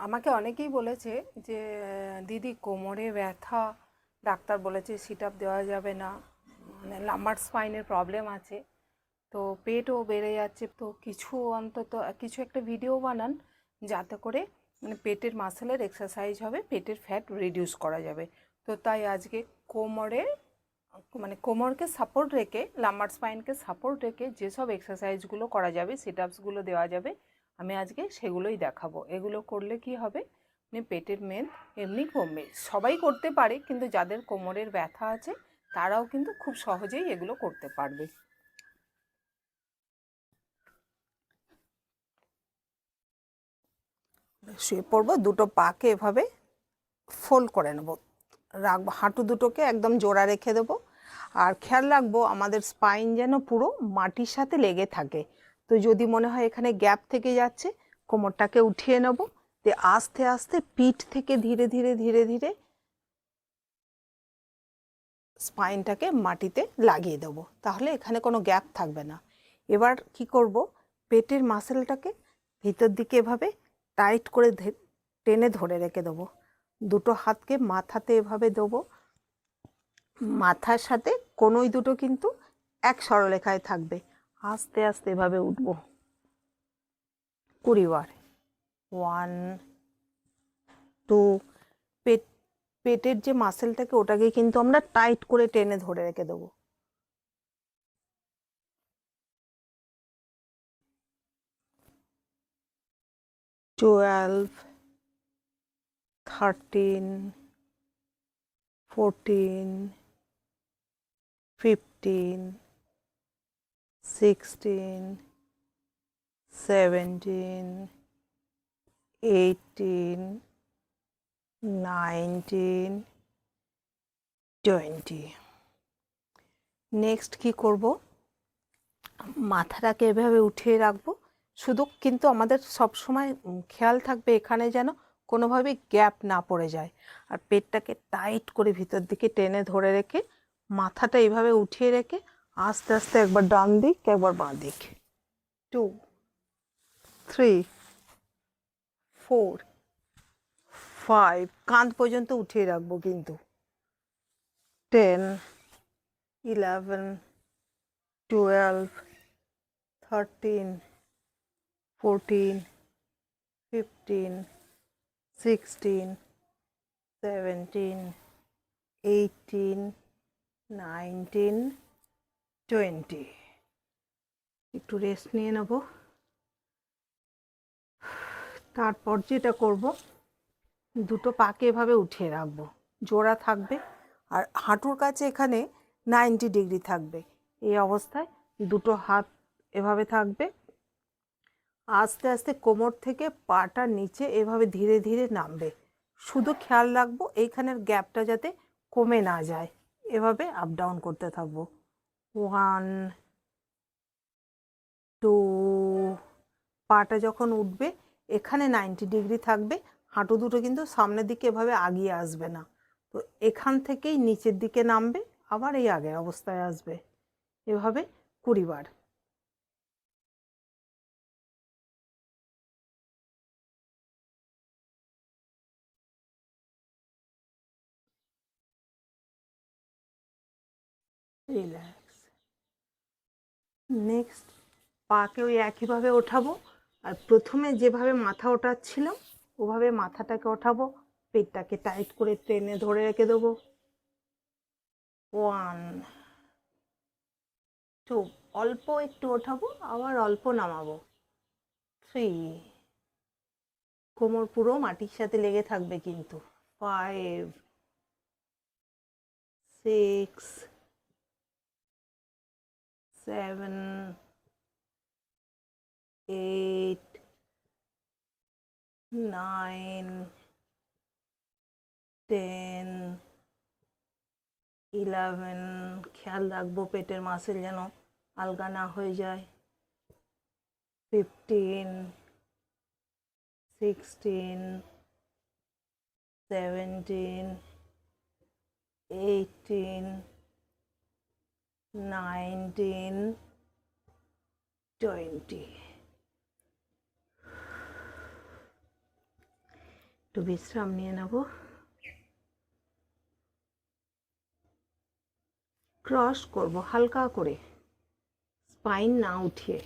আমাকে অনেকেই বলেছে যে দিদি কোমরে ব্যথা, ডাক্তার বলেছে সিট আপ দেওয়া যাবে না, মানে লাম্বার স্পাইনের প্রবলেম আছে, তো পেটও বেড়ে যাচ্ছে, তো কিছু অন্তত কিছু একটা ভিডিও বানান যাতে করে মানে পেটের মাসেলের এক্সারসাইজ হবে, পেটের ফ্যাট রিডিউস করা যাবে। তো তাই আজকে কোমরে মানে কোমরকে সাপোর্ট রেখে, লাম্বার স্পাইনকে সাপোর্ট রেখে যেসব এক্সারসাইজগুলো করা যাবে, সিট আপসগুলো দেওয়া যাবে, আমি আজকে সেগুলোই দেখাবো। এগুলো করলে কি হবে, মানে পেটের মেদ এমনি কমবে। সবাই করতে পারে, কিন্তু যাদের কোমরের ব্যথা আছে তারাও কিন্তু খুব সহজেই এগুলো করতে পারবে। শুয়ে পড়বো, দুটো পাকে এভাবে ফোল্ড করে নেব, রাখবো, হাঁটু দুটোকে একদম জোড়া রেখে দেবো। আর খেয়াল রাখবো আমাদের স্পাইন যেন পুরো মাটির সাথে লেগে থাকে। তো যদি মনে হয় এখানে গ্যাপ থেকে যাচ্ছে, কোমরটাকে উঠিয়ে নেব, দিয়ে আস্তে আস্তে পিঠ থেকে ধীরে ধীরে ধীরে ধীরে স্পাইনটাকে মাটিতে লাগিয়ে দেবো, তাহলে এখানে কোনো গ্যাপ থাকবে না। এবার কি করব, পেটের মাসেলটাকে ভিতর দিকে এভাবে টাইট করে টেনে ধরে রেখে দেবো। দুটো হাতকে মাথাতে এভাবে দেবো, মাথার সাথে কোনোই দুটো কিন্তু এক সরলরেখায় থাকবে। আস্তে আস্তে এভাবে উঠব 20 বার। 1 2, পেটের যে মাসেলটাকে ওটাকে কিন্তু আমরা টাইট করে টেনে ধরে রেখে দেবো। 12, 13, 14, 15, 16, 17, 18, 19, 20। নেক্সট কি করব, মাথাটাকে এভাবে উঠিয়ে রাখবো, শুধু কিন্তু আমাদের সব সময় খেয়াল থাকবে এখানে যেন কোনোভাবে গ্যাপ না পড়ে যায়। আর পেটটাকে টাইট করে ভিতর দিকে টেনে ধরে রেখে মাথাটা এইভাবে উঠিয়ে রেখে আস্তে আস্তে একবার ডান দিক একবার বাঁ দিক। 2, 3, 4, 5, কাঁধ পর্যন্ত উঠিয়ে রাখবো কিন্তু। 10, 11, 12, 13, 14, 15, 16, 17, 18, 19, 20। একটু রেস্ট নিয়ে নেব। তারপর যেটা করব, দুটো পাকে এভাবে উঠিয়ে রাখবো, জোড়া থাকবে, আর হাঁটুর কাছে এখানে 90 ডিগ্রি থাকবে। এই অবস্থায় দুটো হাত এভাবে থাকবে, আস্তে আস্তে কোমর থেকে পাটা নিচে এভাবে ধীরে ধীরে নামবে। শুধু খেয়াল রাখবো এইখানের গ্যাপটা যাতে কমে না যায়, এভাবে আপ ডাউন করতে থাকবো। 1, 2, পাটা যখন উঠবে এখানে 90 ডিগ্রি থাকবে, হাঁটু দুটো কিন্তু সামনের দিকে এভাবে আগিয়ে আসবে না, তো এখান থেকেই নিচের দিকে নামবে, আবার এই আগের অবস্থায় আসবে, এভাবে 20 বার। রিল্যাক্স। নেক্সট পাকে ওই একইভাবে ওঠাবো, আর প্রথমে যেভাবে মাথা ওঠাচ্ছিলাম ওভাবে মাথাটাকে ওঠাবো, পেটটাকে টাইট করে টেনে ধরে রেখে দেবো। 1, 2, অল্প একটু ওঠাবো আবার অল্প নামাবো। 3, কোমর পুরো মাটির সাথে লেগে থাকবে কিন্তু। 5, 6, 7, 8, 9, 10, 11, খেয়াল রাখবো পেটের মাসেল যেন আলগা না হয়ে যায়। 15, 16, 17, 18, 19, 20। একটু বিশ্রাম নিয়ে নেব। ক্রস করব হালকা করে, স্পাইন না উঠিয়ে।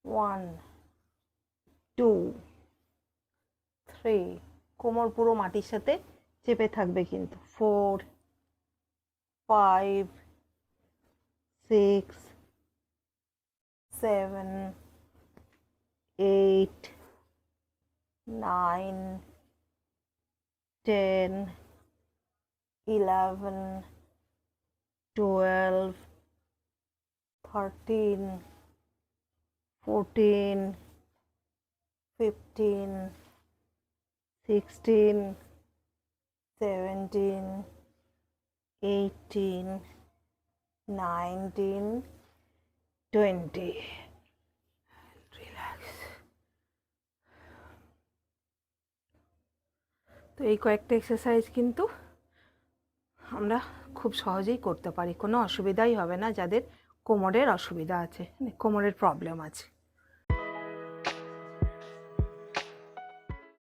1 2 3, কোমর পুরো মাটির সাথে চেপে থাকবে কিন্তু। 4 5 6 7 8 9 10 11 12 13 14 15 16 17 18 19 20। রিল্যাক্স। তো এই কয়েকটা এক্সারসাইজ কিন্তু আমরা খুব সহজেই করতে পারি, কোনো অসুবিধাই হবে না যাদের কোমরের অসুবিধা আছে, কোমরের প্রবলেম আছে।